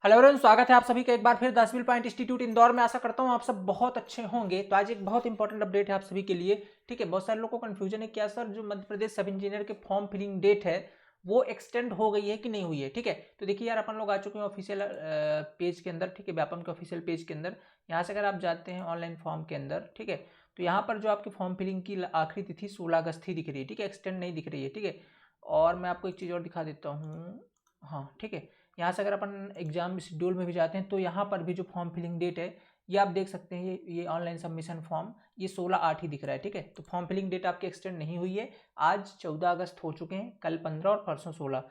Hello everyone, स्वागत है आप सभी का एक बार फिर the civil point institute Indore में। आशा करता हूँ आप सब बहुत अच्छे होंगे। तो आज एक बहुत इंपॉर्टेंट अपडेट है आप सभी के लिए। ठीक है, बहुत सारे लोगों को कंफ्यूजन है क्या सर जो मध्य प्रदेश सब इंजीनियर के फॉर्म फिलिंग डेट है वो एक्सटेंड हो गई है कि नहीं हुई है। ठीक है, तो देखिए यार, अपन लोग आ चुके हैं ऑफिशियल पेज के अंदर। ठीक है, व्यापम के ऑफिशियल पेज के अंदर यहाँ से अगर आप जाते हैं ऑनलाइन फॉर्म के अंदर, ठीक है, तो यहाँ पर जो आपके फॉर्म फिलिंग की आखिरी तिथि 16 अगस्त ही दिख रही है। ठीक है, एक्सटेंड नहीं दिख रही है। ठीक है, और मैं आपको एक चीज़ और दिखा देता हूँ। हाँ ठीक है, यहाँ से अगर अपन एग्जाम शेड्यूल में भी जाते हैं तो यहाँ पर भी जो फॉर्म फिलिंग डेट है ये आप देख सकते हैं। ये ऑनलाइन सबमिशन फॉर्म ये 16/8 ही दिख रहा है। ठीक है, तो फॉर्म फिलिंग डेट आपकी एक्सटेंड नहीं हुई है। आज 14 अगस्त हो चुके हैं, कल 15 और परसों 16।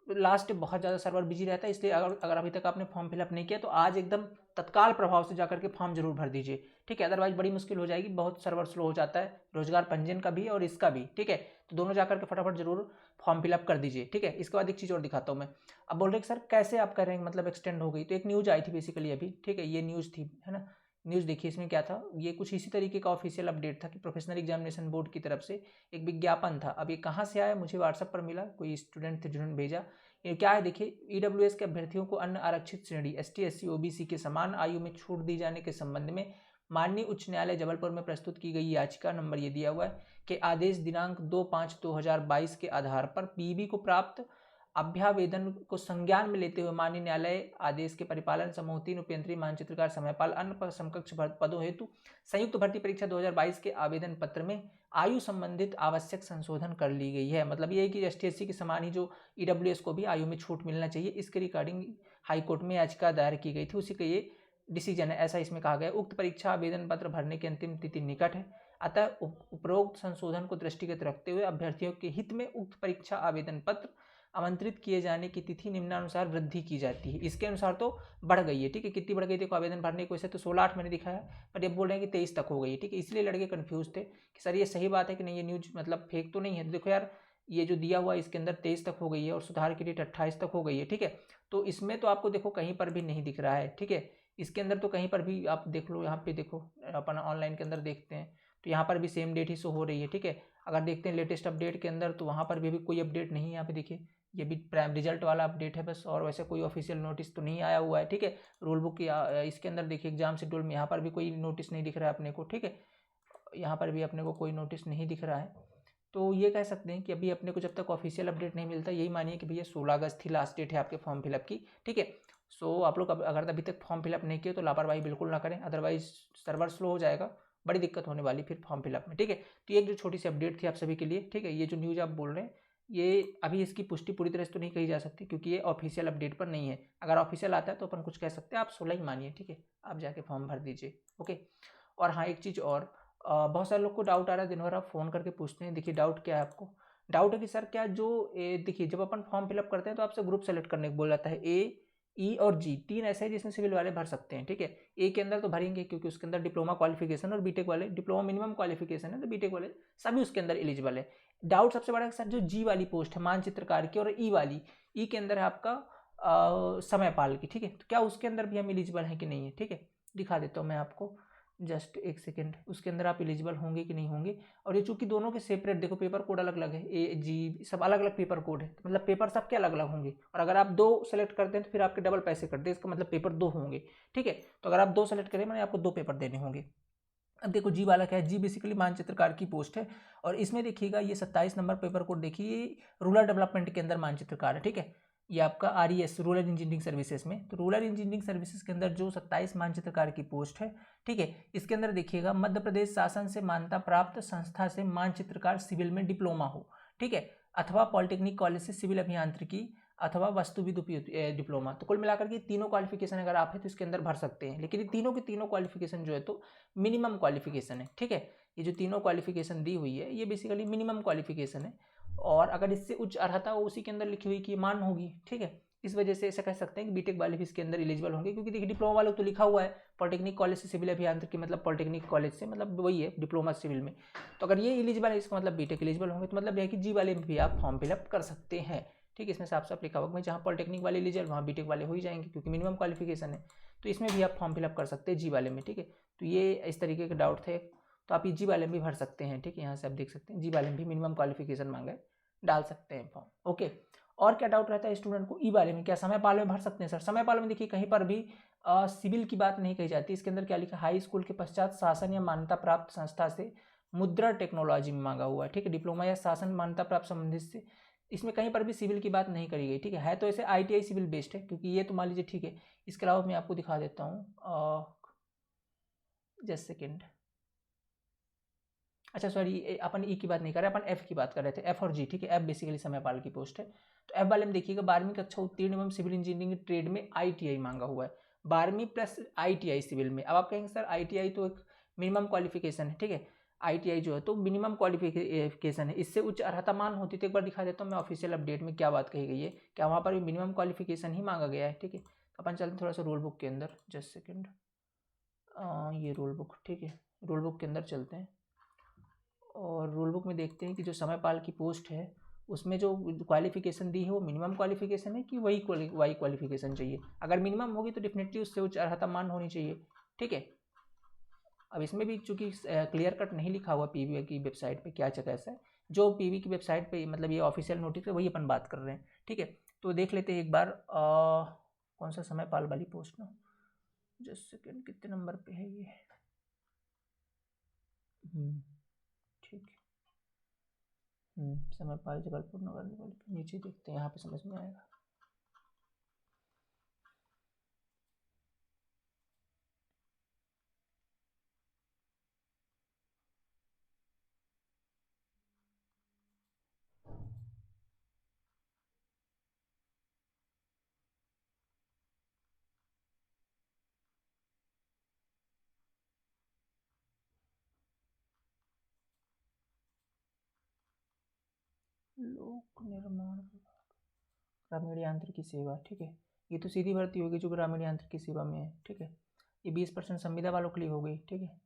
लास्ट बहुत ज़्यादा सर्वर बिजी रहता है, इसलिए अगर अभी तक आपने फॉर्म फिलअप नहीं किया तो आज एकदम तत्काल प्रभाव से जाकर के फॉर्म जरूर भर दीजिए। ठीक है, अदरवाइज बड़ी मुश्किल हो जाएगी, बहुत सर्वर स्लो हो जाता है रोजगार पंजीयन का भी और इसका भी। ठीक है, तो दोनों जाकर के फटाफट जरूर फॉर्म फिलअप कर दीजिए। ठीक है, इसके बाद एक चीज़ और दिखाता हूँ मैं। अब बोल रहे कि सर कैसे आप कर रहे हैं, मतलब एक्सटेंड हो गई। तो एक न्यूज़ आई थी बेसिकली अभी। ठीक है, ये न्यूज़ थी, है ना। न्यूज़ देखिए, इसमें क्या था, ये कुछ इसी तरीके का ऑफिशियल अपडेट था कि प्रोफेशनल एग्जामिनेशन बोर्ड की तरफ से एक विज्ञापन था। अब ये कहाँ से आया, मुझे व्हाट्सएप पर मिला, कोई स्टूडेंट थे जिन्होंने भेजा। ये क्या है देखिए, ईडब्ल्यूएस के अभ्यर्थियों को अन्य आरक्षित श्रेणी एसटी एससी ओबीसी के समान आयु में छूट दी जाने के संबंध में माननीय उच्च न्यायालय जबलपुर में प्रस्तुत की गई याचिका नंबर ये दिया हुआ है कि आदेश दिनांक 2/5/2022 के आधार पर पीबी को प्राप्त अभ्यावेदन को संज्ञान में लेते हुए माननीय न्यायालय आदेश के परिपालन समूह 3 उपयंत्री मानचित्रकार समयपाल अन्य समकक्ष पदों हेतु संयुक्त भर्ती परीक्षा 2022 के आवेदन पत्र में आयु संबंधित आवश्यक संशोधन कर ली गई है। मतलब ये है कि एसटीएससी के समान ही जो ईडब्ल्यूएस को भी आयु में छूट मिलना चाहिए, इसके रिगार्डिंग हाईकोर्ट में याचिका दायर की गई थी, उसी का ये डिसीजन है, ऐसा इसमें कहा गया। उक्त परीक्षा आवेदन पत्र भरने की अंतिम तिथि निकट है, अतः उपरोक्त संशोधन को दृष्टिगत रखते हुए अभ्यर्थियों के हित में उक्त परीक्षा आवेदन पत्र आमंत्रित किए जाने की तिथि निम्नानुसार वृद्धि की जाती है। इसके अनुसार तो बढ़ गई है। ठीक है, कितनी बढ़ गई देखो, आवेदन भरने को वैसे तो 16/8 मैंने दिखाया, पर ये बोल रहे हैं कि 23 तक हो गई है। ठीक है, इसलिए लड़के कंफ्यूज थे कि सर ये सही बात है कि नहीं, ये न्यूज मतलब फेक तो नहीं है। तो देखो यार, ये जो दिया हुआ है इसके अंदर 23 तक हो गई है और सुधार की डेट 28 तक हो गई है। ठीक है, तो इसमें तो आपको देखो कहीं पर भी नहीं दिख रहा है। ठीक है, इसके अंदर तो कहीं पर भी आप देख लो, यहाँ पे देखो अपन ऑनलाइन के अंदर देखते हैं तो यहाँ पर भी सेम डेट ही शो हो रही है। ठीक है, अगर देखते हैं लेटेस्ट अपडेट के अंदर तो वहाँ पर भी अभी कोई अपडेट नहीं है। यहाँ पे देखिए, ये भी प्राइम रिजल्ट वाला अपडेट है बस, और वैसे कोई ऑफिशियल नोटिस तो नहीं आया हुआ है। ठीक है, रूल बुक इसके अंदर देखिए एग्जाम शेड्यूल में यहाँ पर भी कोई नोटिस नहीं दिख रहा है अपने को। ठीक है, यहाँ पर भी अपने को कोई नोटिस नहीं दिख रहा है। तो ये कह सकते हैं कि अभी अपने को जब तक ऑफिशियल अपडेट नहीं मिलता, यही मानिए कि भैया 16 अगस्त थी लास्ट डेट है आपके फॉर्म फिलअप की। ठीक है, सो आप लोग अगर अभी तक फॉर्म फिलअप नहीं किए तो लापरवाही बिल्कुल ना करें, अदरवाइज सर्वर स्लो हो जाएगा, बड़ी दिक्कत होने वाली फिर फॉर्म फिलअप में। ठीक है, तो ये जो छोटी सी अपडेट थी आप सभी के लिए। ठीक है, ये जो न्यूज़ आप बोल रहे हैं ये अभी इसकी पुष्टि पूरी तरह से तो नहीं कही जा सकती क्योंकि ये ऑफिशियल अपडेट पर नहीं है। अगर ऑफिशियल आता है तो अपन कुछ कह सकते हैं, आप 16 ही मानिए। ठीक है, आप जाके फॉर्म भर दीजिए। ओके, और हाँ एक चीज़ और, बहुत सारे लोग को डाउट आ रहा है, दिन भर आप फ़ोन करके पूछते हैं। देखिए डाउट क्या है आपको, डाउट है कि सर क्या जो देखिए जब अपन फॉर्म फिलअप करते हैं तो आपसे ग्रुप सेलेक्ट करने को बोल जाता है। ए, ई और जी, 3 ऐसे हैं जिसमें सिविल वाले भर सकते हैं। ठीक है, ए के अंदर तो भरेंगे क्योंकि उसके अंदर डिप्लोमा क्वालिफिकेशन, और बीटेक वाले डिप्लोमा मिनिमम क्वालिफिकेशन है तो बीटेक वाले सभी उसके अंदर एलिजिबल है। डाउट सबसे बड़ा है सर जो जी वाली पोस्ट है मानचित्रकार की, और ई वाली, ई के अंदर है आपका समयपाल की। ठीक है, तो क्या उसके अंदर भी हम एलिजिबल हैं कि नहीं है। ठीक है, दिखा देता हूँ मैं आपको, जस्ट एक सेकेंड, उसके अंदर आप एलिजिबल होंगे कि नहीं होंगे। और ये चूंकि दोनों के सेपरेट देखो पेपर कोड अलग अलग है, ए जी सब अलग अलग पेपर कोड है, तो मतलब पेपर सबके अलग अलग होंगे। और अगर आप 2 सेलेक्ट करते हैं तो फिर आपके डबल पैसे कटते हैं, इसका मतलब पेपर 2 होंगे। ठीक है, तो अगर आप 2 सेलेक्ट करें मैंने आपको 2 पेपर देने होंगे। अब देखो जी वाला क्या है, जी बेसिकली मानचित्रकार की पोस्ट है, और इसमें देखिएगा ये 27 नंबर पेपर कोड देखिए, रूरल डेवलपमेंट के अंदर मानचित्रकार है। ठीक है, ये आपका RES रूरल इंजीनियरिंग सर्विसेज में, तो रूरल इंजीनियरिंग सर्विसेज के अंदर जो 27 मानचित्रकार की पोस्ट है। ठीक है, इसके अंदर देखिएगा मध्य प्रदेश शासन से मान्यता प्राप्त संस्था से मानचित्रकार सिविल में डिप्लोमा हो। ठीक है, अथवा पॉलिटेक्निक कॉलेज से सिविल अभियांत्रिकी अथवा वास्तुविद डिप्लोमा। तो कुल मिलाकर के तीनों क्वालिफिकेशन अगर आप है तो इसके अंदर भर सकते हैं, लेकिन ये तीनों के तीनों क्वालिफिकेशन जो है तो मिनिमम क्वालिफिकेशन है। ठीक है, ये जो तीनों क्वालिफिकेशन दी हुई है ये बेसिकली मिनिमम क्वालिफिकेशन है, और अगर इससे उच्च अर्हता हो उसी के अंदर लिखी हुई कि मान होगी। ठीक है, इस वजह से ऐसा कह सकते हैं कि बीटेक वाले भी इसके अंदर एलिजिबल होंगे, क्योंकि देखिए डिप्लोमा वालों तो लिखा हुआ है पॉलिटेक्निक कॉलेज से सिविल अभियांत्रिकी, मतलब पॉलिटेक्निक कॉलेज से मतलब वही है डिप्लोमा सिविल में। तो अगर ये एलिजिबल है इसका मतलब बीटेक एलिजिबल होंगे, तो मतलब यह है कि जी वाले में भी आप फॉर्म फिलअप कर सकते हैं। ठीक है, इसमें साफ साफ लिखा हुआ है जहाँ पॉलिटेक्निक वाले एलिजिबल वहाँ बीटेक वाले हो ही जाएंगे क्योंकि मिनिमम क्वालिफिकेशन है, तो इसमें भी आप फॉर्म फिलअप कर सकते हैं जी वाले में। ठीक है, तो ये इस तरीके के डाउट थे, तो आप ये जी वाले में भी भर सकते हैं। ठीक है, यहाँ से आप देख सकते हैं जी वाले में भी मिनिमम क्वालिफिकेशन मांगा है, डाल सकते हैं फॉर्म। ओके, और क्या डाउट रहता है स्टूडेंट को ई वाले में, क्या समय पाल में भर सकते हैं सर? समय पाल में देखिए कहीं पर भी सिविल की बात नहीं कही जाती। इसके अंदर क्या लिखा, हाई स्कूल के पश्चात शासन या मान्यता प्राप्त संस्था से मुद्रा टेक्नोलॉजी में मांगा हुआ है, ठीक है, डिप्लोमा या शासन मान्यता प्राप्त संबंधित से, इसमें कहीं पर भी सिविल की बात नहीं करी गई, ठीक है तो ऐसे ITI सिविल बेस्ड है, क्योंकि ये तो मान लीजिए, ठीक है। इसके अलावा मैं आपको दिखा देता हूँ, जस्ट सेकेंड, अच्छा सॉरी, अपन ई की बात नहीं कर रहे, अपन एफ की बात कर रहे थे, एफ और जी, ठीक है। एफ बेसिकली समयपाल की पोस्ट है। तो एफ वाले में देखिएगा 12वीं कक्षा उत्तीर्ण एवं सिविल इंजीनियरिंग ट्रेड में ITI मांगा हुआ है, 12वीं प्लस ITI सिविल में। अब आप कहेंगे सर ITI तो एक मिनिमम क्वालिफिकेशन है, ठीक है, ITI जो है तो मिनिमम क्वालिफिकेशन है, इससे उच्च अर्हता मान होती। तो एक बार दिखा देता हूँ मैं ऑफिशियल अपडेट में क्या बात कही गई है, क्या वहाँ पर भी मिनिमम क्वालिफिकेशन ही मांगा गया है, ठीक है। तो अपन चलते थोड़ा सा रूल बुक के अंदर, जस्ट सेकेंड, ये रूल बुक, ठीक है, रूल बुक के अंदर चलते हैं और रूल बुक में देखते हैं कि जो समयपाल की पोस्ट है उसमें जो क्वालिफिकेशन दी है वो मिनिमम क्वालिफिकेशन है कि वही क्वालिफिकेशन चाहिए। अगर मिनिमम होगी तो डेफिनेटली उससे उच्च अर्हता मान होनी चाहिए, ठीक है। अब इसमें भी चूंकि क्लियर कट नहीं लिखा हुआ PV की वेबसाइट पे क्या कैसा है, जो PV की वेबसाइट पे मतलब ये ऑफिशियल नोटिस है वही अपन बात कर रहे हैं, ठीक है। तो देख लेते हैं एक बार कौन सा समयपाल वाली पोस्ट ना, जस्ट सेकेंड, कितने नंबर पे है ये, ठीक है, समयपाल जबलपुर नगर निगम, नीचे देखते हैं, यहाँ पे समझ में आएगा। लोक निर्माण विभाग, ग्रामीण यांत्रिकी सेवा, ठीक है। ये तो सीधी भर्ती होगी जो ग्रामीण यांत्रिकी सेवा में है, ठीक है। ये 20% संविदा वालों के लिए हो गई, ठीक है।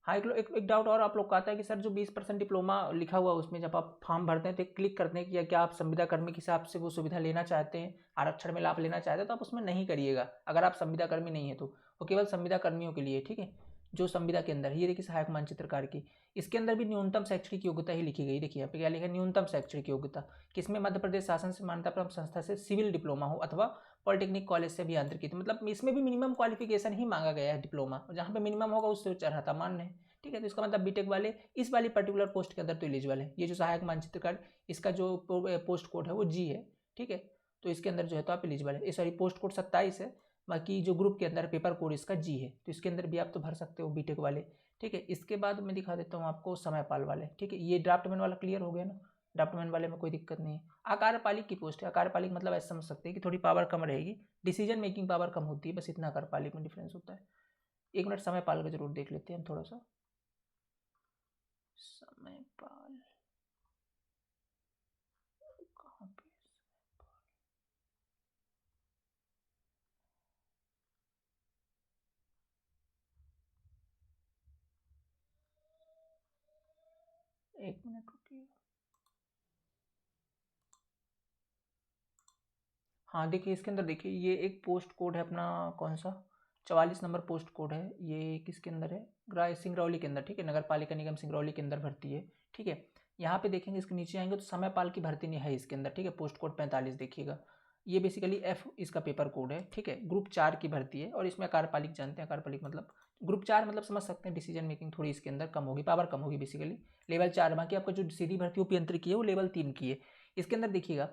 हाँ, एक डाउट और आप लोग का आता है कि सर जो 20% डिप्लोमा लिखा हुआ उसमें जब आप फॉर्म भरते हैं तो क्लिक करते हैं कि क्या आप संविदा कर्मी के हिसाब से वो सुविधा लेना चाहते हैं, आरक्षण में लाभ लेना चाहते हैं, तो आप उसमें नहीं करिएगा अगर आप संविदा कर्मी नहीं है तो। वो केवल संविदा कर्मियों के लिए, ठीक है, जो संविदा के अंदर, ये देखिए सहायक मानचित्रकार की, इसके अंदर भी न्यूनतम शैक्षणिक योग्यता ही लिखी गई। देखिए यहाँ पे क्या लिखा है, न्यूनतम शैक्षणिक योग्यता, किसमें, मध्य प्रदेश शासन से मान्यता प्राप्त संस्था से सिविल डिप्लोमा हो अथवा पॉलिटेक्निक कॉलेज से अभियांत्रिकी। तो मतलब इसमें भी मिनिमम क्वालिफिकेशन ही मांगा गया है डिप्लोमा, जहाँ पे मिनिमम होगा उससे उच्च अर्हता मान्य है, ठीक है। तो इसका मतलब बीटेक वाले इस वाली पर्टिकुलर पोस्ट के अंदर तो एलिजिबल है। ये जो सहायक मानचित्रकार, इसका जो पोस्ट कोड है वो जी है, ठीक है। तो इसके अंदर जो है तो आप एलिजिबल है। सॉरी, पोस्ट कोड 27 है, बाकी जो ग्रुप के अंदर पेपर कोड इसका जी है, तो इसके अंदर भी आप तो भर सकते हो बीटेक वाले, ठीक है। इसके बाद मैं दिखा देता हूँ आपको समयपाल वाले, ठीक है। ये ड्राफ्टमैन वाला क्लियर हो गया ना, ड्राफ्टमैन वाले में कोई दिक्कत नहीं है। आकारपालिक की पोस्ट है, आकारपालिक मतलब ऐसे समझ सकते हैं कि थोड़ी पावर कम रहेगी, डिसीजन मेकिंग पावर कम होती है, बस इतना आकारपालिक में डिफरेंस होता है। एक मिनट समयपाल का जरूर देख लेते हैं हम थोड़ा सा, समयपाल कहाँ पे, एक मिनट रुकिए। हाँ देखिए इसके अंदर देखिए ये एक पोस्ट कोड है अपना, कौन सा, 44 नंबर पोस्ट कोड है। ये किसके अंदर है, सिंगरौली के अंदर, ठीक है, नगर पालिका निगम सिंगरौली के अंदर भर्ती है, ठीक है। यहाँ पे देखेंगे इसके नीचे आएंगे तो समयपाल की भर्ती नहीं है इसके अंदर, ठीक है। पोस्ट कोड 45 देखिएगा, ये बेसिकली F इसका पेपर कोड है, ठीक है। ग्रुप 4 की भर्ती है और इसमें कार्यपालिक जानते हैं, कार्यपालिक मतलब ग्रुप 4 मतलब समझ सकते हैं, डिसीजन मेकिंग थोड़ी इसके अंदर कम होगी, पावर कम होगी बेसिकली, लेवल 4। बाकी आपका जो सीधी भर्ती अभियंत्रिकी है वो लेवल 3 की है। इसके अंदर देखिएगा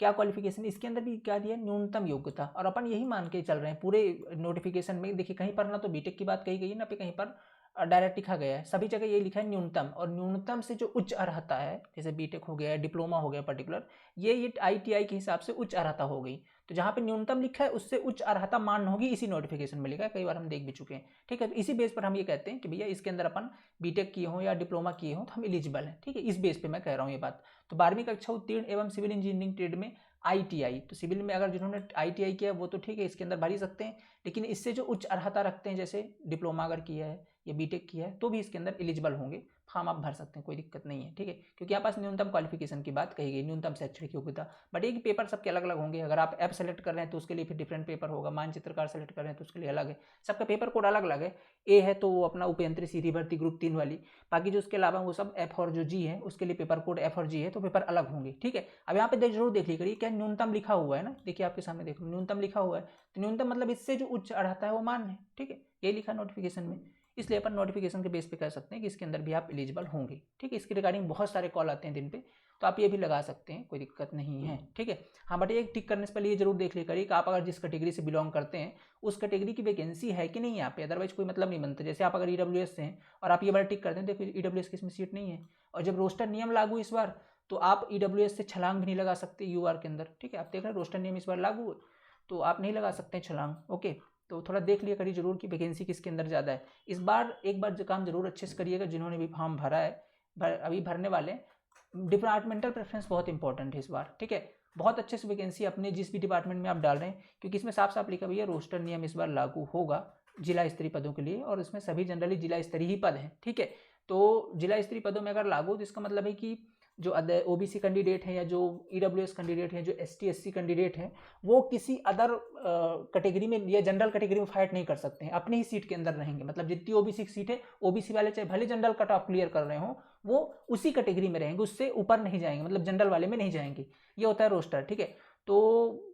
क्या क्वालिफिकेशन, इसके अंदर भी क्या दिया, न्यूनतम योग्यता, और अपन यही मान के चल रहे हैं पूरे नोटिफिकेशन में। देखिए कहीं पर ना तो बीटेक की बात कही गई है, ना पे कहीं पर डायरेक्ट लिखा गया है, सभी जगह ये लिखा है न्यूनतम, और न्यूनतम से जो उच्च अर्हता है, जैसे बीटेक हो गया, डिप्लोमा हो गया पर्टिकुलर, ये ITI के हिसाब से उच्च अर्हता हो गई। तो जहाँ पे न्यूनतम लिखा है उससे उच्च अर्हता मान होगी, इसी नोटिफिकेशन में लिखा है, कई बार हम देख भी चुके हैं, ठीक है। तो इसी बेस पर हम ये कहते हैं कि भैया इसके अंदर अपन बीटेक किए हों या डिप्लोमा किए हों तो हम एलिजिबल हैं, ठीक है। इस बेस पे मैं कह रहा हूँ ये बात। तो 12वीं कक्षा उत्तीर्ण एवं सिविल इंजीनियरिंग ट्रेड में ITI, तो सिविल में अगर जिन्होंने ITI किया वो तो ठीक है, इसके अंदर भर ही सकते हैं, लेकिन इससे जो उच्च अर्हता रखते हैं, जैसे डिप्लोमा अगर किया है या बीटेक किया है तो भी इसके अंदर एलिजिबल होंगे, फॉर्म आप भर सकते हैं, कोई दिक्कत नहीं है, ठीक है। क्योंकि यहाँ पास न्यूनतम क्वालिफिकेशन की बात कही गई, न्यूनतम शैक्षणिक योग्यता, बट एक पेपर सबके अलग अलग होंगे। अगर आप ऐप सेलेक्ट कर रहे हैं तो उसके लिए फिर डिफरेंट पेपर होगा, मानचित्रकार सेलेक्ट कर रहे हैं तो उसके लिए अलग है, सबका पेपर कोड अलग अलग है। ए है तो वो अपना उपेंद्र सीधी भर्ती ग्रुप 3 वाली, बाकी जो उसके अलावा वो सब एफ और जो जी है उसके लिए पेपर कोड एफ और जी है, तो पेपर अलग होंगे, ठीक है। अब यहाँ पे जरूर देख लीजिए क्या न्यूनतम लिखा हुआ है ना, देखिए आपके सामने देखो न्यूनतम लिखा हुआ है, तो न्यूनतम मतलब इससे जो उच्च अढ़ाता है वो मान्य है, ठीक है, ये लिखा नोटिफिकेशन में। इसलिए अपन नोटिफिकेशन के बेस पे कह सकते हैं कि इसके अंदर भी आप एलिजिबल होंगे, ठीक है। इसके रिगार्डिंग बहुत सारे कॉल आते हैं दिन पे, तो आप ये भी लगा सकते हैं, कोई दिक्कत नहीं है, ठीक है। हाँ बट एक टिक करने से पहले ये जरूर देख लिया करिए कि आप अगर जिस कैटेगरी से बिलोंग करते हैं उस कैटेगरी की वैकेंसी है कि नहीं यहाँ पे, अदरवाइज कोई मतलब नहीं बनता। जैसे आप अगर ईडब्ल्यूएस से हैं और आप ये वाला टिक करते हैं, देखो ईडब्ल्यूएस की इसमें सीट नहीं है, और जब रोस्टर नियम लागू इस बार, तो आप ईडब्ल्यूएस से छलांग भी नहीं लगा सकते यूआर के अंदर, ठीक है। आप देख रहे हैं रोस्टर नियम इस बार लागू, तो आप नहीं लगा सकते छलांग, ओके। तो थोड़ा देख लिया करिए जरूर कि वैकेंसी किसके अंदर ज़्यादा है। इस बार एक बार जो काम जरूर अच्छे से करिएगा, जिन्होंने भी फॉर्म भरा है, अभी भरने वाले, डिपार्टमेंटल प्रेफरेंस बहुत इंपॉर्टेंट है इस बार, ठीक है। बहुत अच्छे से वैकेंसी अपने जिस भी डिपार्टमेंट में आप डाल रहे हैं, क्योंकि इसमें साफ साफ लिखा भैया रोस्टर नियम इस बार लागू होगा जिला स्तरीय पदों के लिए, और इसमें सभी जनरली जिला स्तरीय ही पद हैं, ठीक है। तो जिला स्तरीय पदों में अगर लागू, तो इसका मतलब है कि जो अदर ओबीसी कैंडिडेट हैं या जो ईडब्ल्यूएस कैंडिडेट हैं, जो एसटी एससी कैंडिडेट हैं, वो किसी अदर कैटेगरी में या जनरल कैटेगरी में फाइट नहीं कर सकते हैं, अपनी ही सीट के अंदर रहेंगे। मतलब जितनी ओबीसी की सीट है, ओबीसी वाले चाहे भले जनरल कट ऑफ क्लियर कर रहे हो, वो उसी कैटेगरी में रहेंगे, उससे ऊपर नहीं जाएंगे, मतलब जनरल वाले में नहीं जाएंगे। ये होता है रोस्टर, ठीक है। तो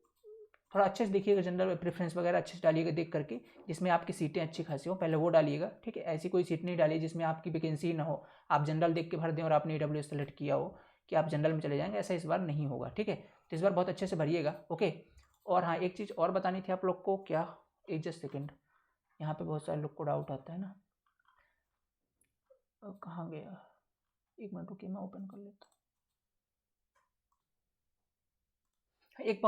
थोड़ा अच्छे से देखिएगा, जनरल प्रेफरेंस वगैरह अच्छे से डालिएगा देख करके, जिसमें आपकी सीटें अच्छी खासी हो, पहले वो डालिएगा, ठीक है। ऐसी कोई सीट नहीं डालिए जिसमें आपकी वैकेंसी ना हो, आप जनरल देख के भर दें और आपने ईडब्ल्यूएस सेलेक्ट किया हो कि आप जनरल में चले जाएंगे, ऐसा इस बार नहीं होगा, ठीक है। तो इस बार बहुत अच्छे से भरिएगा, ओके। और हाँ एक चीज़ और बतानी थी आप लोग को, क्या, एक जस्ट सेकेंड, यहाँ पे बहुत सारे लोग को डाउट आता है ना, कहाँ गया, एक मिनट रुकिए मैं ओपन कर लेता हूँ। एक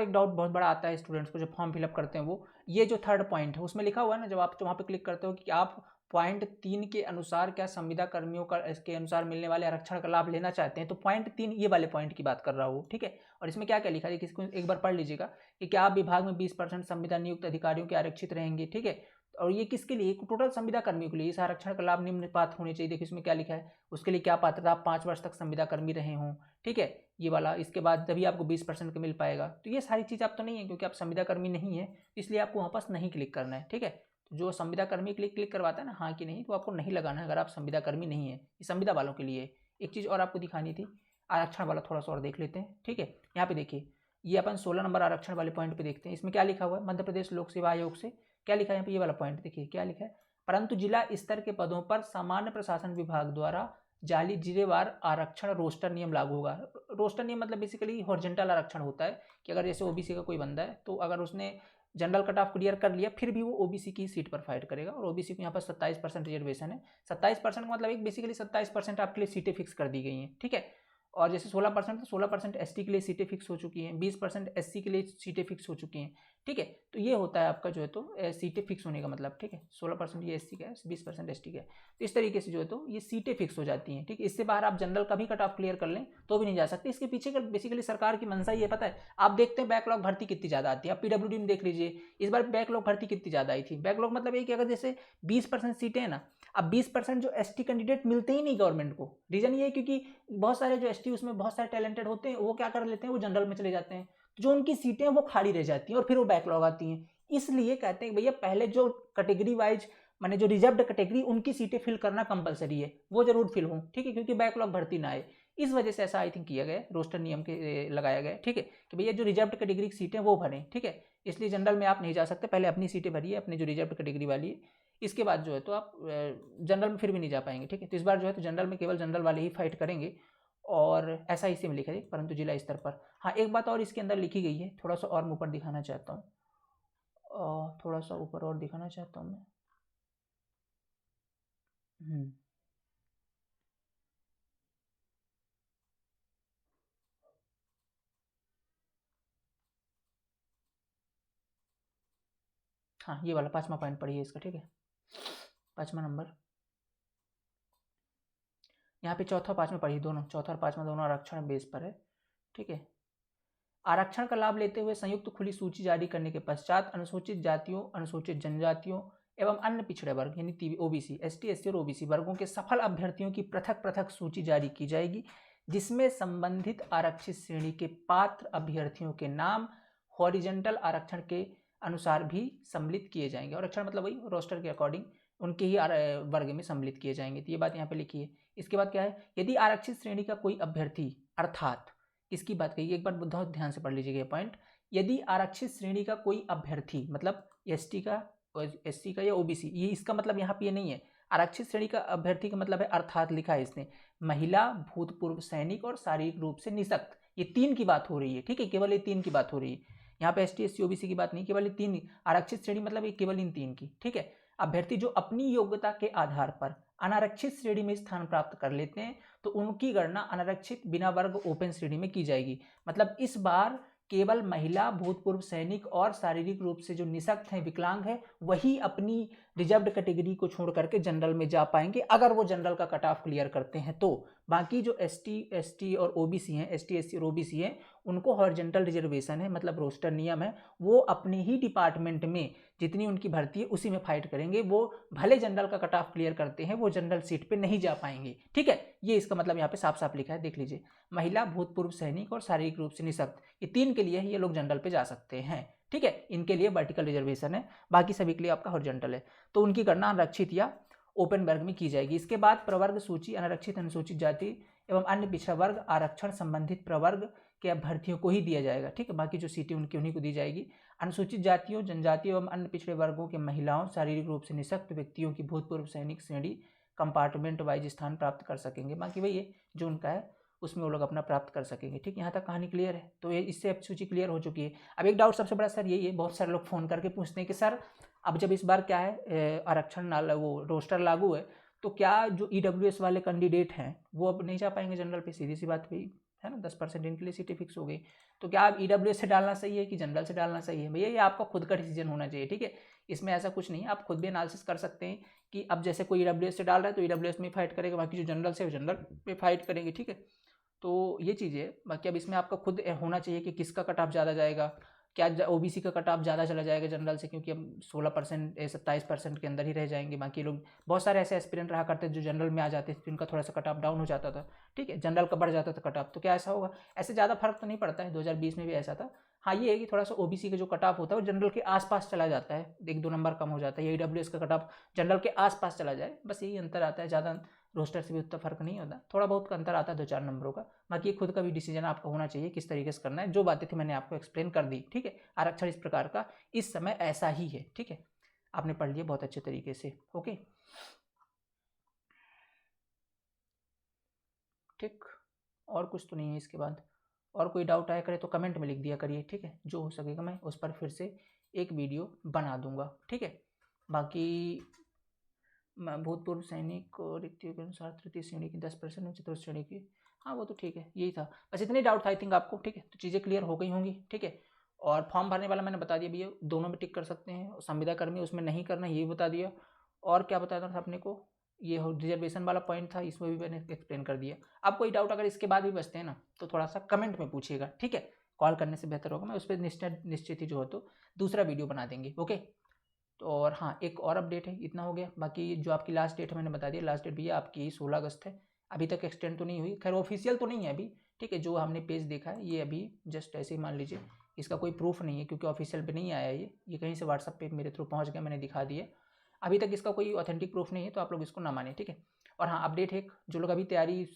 डाउट बहुत बड़ा आता है स्टूडेंट्स को जो फॉर्म फिलअप करते हैं, वो ये जो थर्ड पॉइंट है उसमें लिखा हुआ है ना, जब आप वहाँ पे क्लिक करते हो कि आप पॉइंट 3 के अनुसार क्या संविदा कर्मियों का इसके अनुसार मिलने वाले आरक्षण का लाभ लेना चाहते हैं, तो पॉइंट 3 ये वाले पॉइंट की बात कर रहा हूँ, ठीक है। और इसमें क्या क्या लिखा है इसको एक बार पढ़ लीजिएगा कि क्या आप विभाग में 20% संविदा नियुक्त अधिकारियों के आरक्षित रहेंगे, ठीक है। और ये किसके लिए, टोटल संविदा कर्मियों के लिए इस आरक्षण का लाभ निम्न पात्र होने चाहिए। देखिए इसमें क्या लिखा है, उसके लिए क्या पात्रता, आप 5 वर्ष तक संविदा कर्मी रहे हों, ठीक है, ये वाला। इसके बाद तभी आपको 20% का मिल पाएगा। तो ये सारी चीज़ आप तो नहीं है, क्योंकि आप संविदा कर्मी नहीं है, इसलिए आपको वहाँ पास नहीं क्लिक करना है, ठीक है। तो जो संविदा कर्मी के लिए क्लिक करवाता है ना हाँ कि नहीं, तो आपको नहीं लगाना है अगर आप संविदा कर्मी नहीं है, ये संविदा वालों के लिए। एक चीज़ और आपको दिखानी थी, आरक्षण वाला थोड़ा सा और देख लेते हैं, ठीक है। यहाँ पे देखिए, ये अपन 16 नंबर आरक्षण वाले पॉइंट पे देखते हैं, इसमें क्या लिखा हुआ है, मध्य प्रदेश लोक सेवा आयोग से क्या लिखा है यहाँ पे, ये वाला पॉइंट देखिए क्या लिखा है, परंतु जिला स्तर के पदों पर सामान्य प्रशासन विभाग द्वारा जाली जिलेवार आरक्षण रोस्टर नियम लागू होगा। रोस्टर नियम मतलब बेसिकली हॉरिजॉन्टल आरक्षण होता है कि अगर जैसे ओबीसी का कोई बंदा है, तो अगर उसने जनरल कट ऑफ क्लियर कर लिया, फिर भी वो ओबीसी की सीट पर फाइट करेगा। और ओबीसी को यहाँ पर 27% रिजर्वेशन है। 27% का मतलब एक बेसिकली 27% आपके लिए सीटें फिक्स कर दी गई हैं, ठीक है। और जैसे 16%, तो 16% एसटी के लिए सीटें फिक्स हो चुकी हैं, 20% एससी के लिए सीटें फिक्स हो चुकी हैं, ठीक है। तो ये होता है आपका जो है तो सीटें फिक्स होने का मतलब, ठीक है। 16% ये एससी का है, 20% एसटी का है, तो इस तरीके से जो है तो ये सीटें फिक्स हो जाती हैं, ठीक है। इससे बाहर आप जनरल का भी कट ऑफ क्लियर कर लें तो भी नहीं जा सकते। इसके पीछे का बेसिकली सरकार की मंशा ये पता है, आप देखते हैं बैकलॉग भर्ती कितनी ज़्यादा आती है, आप पीडब्ल्यूडी में देख लीजिए इस बार बैकलॉग भर्ती कितनी ज़्यादा आई थी। बैकलॉग मतलब ये कि अगर जैसे 20% सीटें हैं ना, अब 20% जो एसटी कैंडिडेट मिलते ही नहीं गवर्नमेंट को। रीजन ये है क्योंकि बहुत सारे जो एसटी उसमें बहुत सारे टैलेंटेड होते हैं, वो क्या कर लेते हैं, वो जनरल में चले जाते हैं, जो उनकी सीटें वो खाली रह जाती हैं और फिर वो बैकलॉग आती हैं। इसलिए कहते हैं भैया पहले जो कैटेगरी वाइज माने जो रिजर्व्ड कैटेगरी, उनकी सीटें फिल करना कंपलसरी है, वो जरूर फिल हो, ठीक है, क्योंकि बैकलॉग भर्ती ना आए। इस वजह से ऐसा आई थिंक किया गया, रोस्टर नियम के लगाया गया, ठीक है, कि भैया जो रिजर्व्ड कैटेगरी की सीटें वो भरें, ठीक है। इसलिए जनरल में आप नहीं जा सकते, पहले अपनी सीटें भरिए, अपनी जो रिजर्व्ड कैटेगरी वाली है, इसके बाद जो है तो आप जनरल में फिर भी नहीं जा पाएंगे, ठीक है। तो इस बार जो है तो जनरल में केवल जनरल वाले ही फाइट करेंगे, और ऐसा इसी में लिखा है, परंतु जिला स्तर पर। हाँ एक बात और इसके अंदर लिखी गई है, थोड़ा सा और मैं ऊपर दिखाना चाहता हूँ, थोड़ा सा ऊपर और दिखाना चाहता हूँ मैं। हाँ ये वाला 5वां पॉइंट पढ़िए इसका, ठीक है, 5वां नंबर। यहाँ पे चौथा 5वां पढ़िए, दोनों चौथा और 5वां दोनों आरक्षण बेस पर है, ठीक है। आरक्षण का लाभ लेते हुए संयुक्त खुली सूची जारी करने के पश्चात अनुसूचित जातियों, अनुसूचित जनजातियों एवं अन्य पिछड़े वर्ग यानी ओबीसी, एसटी, एससी और ओबीसी वर्गों के सफल अभ्यर्थियों की पृथक पृथक सूची जारी की जाएगी, जिसमें संबंधित आरक्षित श्रेणी के पात्र अभ्यर्थियों के नाम हॉरिजेंटल आरक्षण के अनुसार भी सम्मिलित किए जाएंगे। आरक्षण मतलब वही रोस्टर के अकॉर्डिंग उनके ही वर्ग में सम्मिलित किए जाएंगे। तो ये बात यहाँ पे लिखी है। इसके बाद क्या है, यदि आरक्षित श्रेणी का कोई अभ्यर्थी, अर्थात इसकी बात कही, एक बार बहुत ध्यान से पढ़ लीजिएगा पॉइंट, यदि आरक्षित श्रेणी का कोई अभ्यर्थी मतलब एसटी का, एससी का या ओबीसी, ये इसका मतलब यहाँ पे ये नहीं है। आरक्षित श्रेणी का अभ्यर्थी का मतलब है अर्थात लिखा है इसने, महिला, भूतपूर्व सैनिक और शारीरिक रूप से निशक्त, ये तीन की बात हो रही है। ठीक है, केवल ये तीन की बात हो रही है यहाँ पे, एसटी, एससी, ओबीसी की बात नहीं, केवल ये तीन आरक्षित श्रेणी मतलब ये केवल इन तीन की। ठीक है, अभ्यर्थी जो अपनी योग्यता के आधार पर अनारक्षित श्रेणी में स्थान प्राप्त कर लेते हैं तो उनकी गणना अनारक्षित बिना वर्ग ओपन श्रेणी में की जाएगी। मतलब इस बार केवल महिला, भूतपूर्व सैनिक और शारीरिक रूप से जो निशक्त हैं, विकलांग है, वही अपनी रिजर्व्ड कैटेगरी को छोड़ करके जनरल में जा पाएंगे, अगर वो जनरल का कट ऑफ क्लियर करते हैं तो। बाकी जो एसटी और ओबीसी हैं, एसटी, एससी और ओबीसी हैं, उनको हॉरिजॉन्टल रिजर्वेशन है, मतलब रोस्टर नियम है, वो अपने ही डिपार्टमेंट में जितनी उनकी भर्ती है उसी में फाइट करेंगे। वो भले जनरल का कट ऑफ क्लियर करते हैं, वो जनरल सीट पे नहीं जा पाएंगे। ठीक है, ये इसका मतलब यहाँ पे साफ साफ लिखा है, देख लीजिए, महिला, भूतपूर्व सैनिक और शारीरिक रूप से निशक्त, ये तीन के लिए ये लोग जनरल पे जा सकते हैं। ठीक है, इनके लिए वर्टिकल रिजर्वेशन है, बाकी सभी के लिए आपका हॉरिजॉन्टल है। तो उनकी गणना अनारक्षित या ओपन वर्ग में की जाएगी। इसके बाद प्रवर्ग सूची अनारक्षित, अनुसूचित जाति एवं अन्य पिछड़ा वर्ग आरक्षण संबंधित प्रवर्ग के अभ्यर्थियों को ही दिया जाएगा। ठीक है, बाकी जो सीटें उनकी उन्हीं को दी जाएगी। अनुसूचित जातियों, जनजाति एवं अन्य पिछड़े वर्गों के महिलाओं, शारीरिक रूप से निशक्त व्यक्तियों की भूतपूर्व सैनिक श्रेणी कंपार्टमेंट वाइज स्थान प्राप्त कर सकेंगे। बाकी वही है जो उनका है उसमें वो लोग अपना प्राप्त कर सकेंगे। ठीक, यहाँ तक कहानी क्लियर है। तो ये इससे अब सूची क्लियर हो चुकी है। अब एक डाउट सबसे बड़ा सर यही है, बहुत सारे लोग फ़ोन करके पूछते हैं कि सर अब जब इस बार क्या है आरक्षण वो रोस्टर लागू है, तो क्या जो ईडब्ल्यूएस वाले कैंडिडेट हैं वो अब नहीं जा पाएंगे जनरल पे? सीधी सी बात हुई है ना, 10% इनके लिए सीटें फिक्स हो गई। तो क्या आप ईडब्ल्यूएस से डालना सही है कि जनरल से डालना सही है? भैया ये आपका खुद का डिसीजन होना चाहिए। ठीक है, इसमें ऐसा कुछ नहीं है, आप खुद भी एनालिसिस कर सकते हैं कि अब जैसे कोई ईडब्ल्यूएस से डाल रहा है तो ईडब्ल्यूएस में फाइट करेगा, बाकी जो जनरल से वो जनरल में फाइट करेंगे। ठीक है, तो ये चीज़ है। बाकी अब इसमें आपका खुद होना चाहिए कि किसका कट ऑफ ज़्यादा जाएगा, क्या ओबीसी का कट ऑफ ज़्यादा चला जाएगा जनरल से, क्योंकि हम 16% 27% के अंदर ही रह जाएंगे। बाकी लोग बहुत सारे ऐसे एस्पिरेंट रहा करते जो जनरल में आ जाते थे, जिनका थोड़ा सा कट ऑफ डाउन हो जाता था। ठीक है, जनरल का बढ़ जाता था कट ऑफ, तो क्या ऐसा होगा? ऐसे ज़्यादा फर्क तो नहीं पड़ता है, 2020 में भी ऐसा था। हाँ, ये है कि थोड़ा सा ओबीसी का जो कट ऑफ होता है वो जनरल के आसपास चला जाता है, 1-2 नंबर कम हो जाता है। ईडब्ल्यूएस का कट ऑफ जनरल के आसपास चला जाए, बस यही अंतर आता है, ज़्यादा रोस्टर से भी उतना फर्क नहीं होता, थोड़ा बहुत का अंतर आता है 2-4 नंबरों का। बाकी खुद का भी डिसीजन आपका होना चाहिए किस तरीके से करना है। जो बातें थी मैंने आपको एक्सप्लेन कर दी। ठीक है, आरक्षण इस प्रकार का इस समय ऐसा ही है। ठीक है, आपने पढ़ लिया बहुत अच्छे तरीके से। ओके, ठीक, और कुछ तो नहीं है इसके बाद। और कोई डाउट आया करे तो कमेंट में लिख दिया करिए। ठीक है, जो हो सकेगा मैं उस पर फिर से एक वीडियो बना दूंगा। ठीक है, बाकी भूतपूर्व सैनिक और रिक्तियों के अनुसार तृतीय श्रेणी की 10%, चतुर्थ श्रेणी की, हाँ वो तो ठीक है, यही था बस, इतनी डाउट था आई थिंक आपको। ठीक है, तो चीज़ें क्लियर हो गई होंगी। ठीक है, और फॉर्म भरने वाला मैंने बता दिया भैया, दोनों में टिक कर सकते हैं। संविदा कर्मी उसमें नहीं करना, ये भी बता दिया। और क्या बताना था अपने को, ये रिजर्वेशन वाला पॉइंट था, इसमें भी मैंने एक्सप्लेन कर दिया। अब कोई डाउट अगर इसके बाद भी बचते हैं ना तो थोड़ा सा कमेंट में पूछिएगा। ठीक है, कॉल करने से बेहतर होगा, मैं उस पर निश्चित ही जो हो तो दूसरा वीडियो बना देंगे। ओके, तो और हाँ, एक और अपडेट है, इतना हो गया। बाकी जो आपकी लास्ट डेट है मैंने बता दिया, लास्ट डेट भैया आपकी 16 अगस्त है। अभी तक एक्सटेंड तो नहीं हुई, खैर ऑफिशियल तो नहीं है अभी। ठीक है, जो हमने पेज देखा है ये अभी जस्ट ऐसे ही मान लीजिए, इसका कोई प्रूफ नहीं है क्योंकि ऑफिशियल पे नहीं आया ये कहीं से व्हाट्सअप पे मेरे थ्रू पहुँच गया, मैंने दिखा दिया। अभी तक इसका कोई ऑथेंटिक प्रूफ नहीं है, तो आप लोग इसको ना माने। ठीक है, और हाँ अपडेट है, जो लोग अभी तैयारी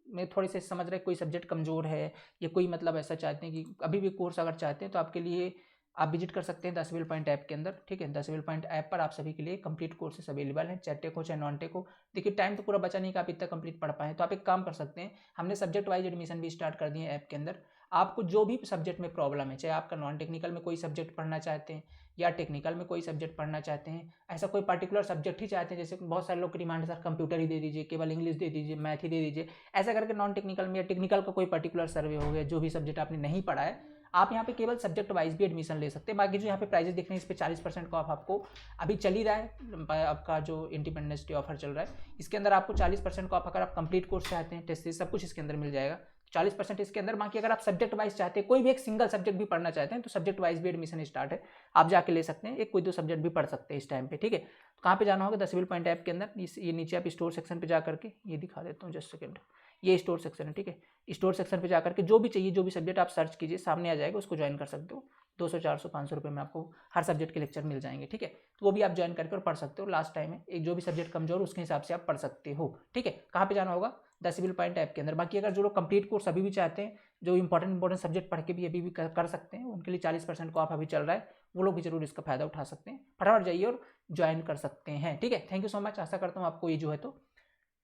में थोड़े से समझ रहे, कोई सब्जेक्ट कमज़ोर है या कोई मतलब ऐसा चाहते हैं कि अभी भी कोर्स अगर चाहते हैं तो आपके लिए आप विजिट कर सकते हैं 10 व्हील पॉइंट ऐप के अंदर। ठीक है, 10 व्हील पॉइंट ऐप पर आप सभी के लिए कंप्लीट कोर्सेस अवेलेबल हैं, चाहे टेक हो चाहे नॉन टेक हो। देखिए टाइम तो पूरा बचा नहीं कि आप इतना कंप्लीट पढ़ पाएँ, तो आप एक काम कर सकते हैं, हमने सब्जेक्ट वाइज एडमिशन भी स्टार्ट कर दिए हैं ऐप के अंदर। आपको जो भी सब्जेक्ट में प्रॉब्लम है, चाहे आपका नॉन टेक्निकल में कोई सब्जेक्ट पढ़ना चाहते हैं या टेक्निकल में कोई सब्जेक्ट पढ़ना चाहते हैं, ऐसा कोई पर्टिकुलर सब्जेक्ट ही चाहते हैं, जैसे बहुत सारे लोग की डिमांड है सर कंप्यूटर ही दे दीजिए, केवल इंग्लिश दे दीजिए, मैथ ही दे दीजिए, ऐसा करके नॉन टेक्निकल में या टेक्निकल का कोई पर्टिकुलर सर्वे हो गया, जो भी सब्जेक्ट आपने नहीं पढ़ा है, आप यहाँ पे केवल सब्जेक्ट वाइज भी एडमिशन ले सकते हैं। बाकी जो यहाँ पे प्राइजेस दिख रहे हैं इस पे 40% का ऑफ आपको अभी चल ही रहा है, आपका जो इंडिपेंडेंस डे ऑफर चल रहा है, इसके अंदर आपको 40% का ऑफ, अगर आप कंप्लीट कोर्स चाहते हैं, टेस्ट सब कुछ इसके अंदर मिल जाएगा। 40% इसके अंदर। बाकी अगर आप सब्जेक्ट वाइज चाहते हैं, कोई भी एक सिंगल सब्जेक्ट भी पढ़ना चाहते हैं तो सब्जेक्ट वाइज भी एडमिशन स्टार्ट है, आप जाके ले सकते हैं, एक कोई 2 सब्जेक्ट भी पढ़ सकते हैं इस टाइम पे, ठीक है। तो कहाँ पे जाना होगा, द सिविल पॉइंट ऐप के अंदर, ये नीचे आप स्टोर सेक्शन पे जा करके, ये दिखा देता हूँ जस्ट सेकंड, ये स्टोर सेक्शन है, ठीक है। स्टोर सेक्शन पे जाकर के जो भी चाहिए, जो भी सब्जेक्ट आप सर्च कीजिए, सामने आ जाएगा, उसको ज्वाइन कर सकते हो। 200 400 500 रुपये में आपको हर सब्जेक्ट के लेक्चर मिल जाएंगे, ठीक है। तो वो भी आप ज्वाइन करके और पढ़ सकते हो। लास्ट टाइम है, एक जो भी सब्जेक्ट कमजोर उसके हिसाब से आप पढ़ सकते हो, ठीक है। कहाँ पे जाना होगा, द सिविल पॉइंट ऐप के अंदर। बाकी अगर जो लोग कंप्लीट कोर्स अभी भी चाहते हैं, जो इंपॉर्टेंट सब्जेक्ट पढ़ के भी अभी भी कर सकते हैं, उनके लिए 40% को ऑफ अभी चल रहा है, वो लोग भी जरूर इसका फायदा उठा सकते हैं। फटाफट जाइए और ज्वाइन कर सकते हैं, ठीक है। Thank you so much. आशा करता हूँ आपको ये जो है तो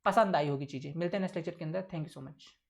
पसंद आई होगी चीज़ें। मिलते हैं नेक्स्ट लेक्चर के अंदर। Thank you so much.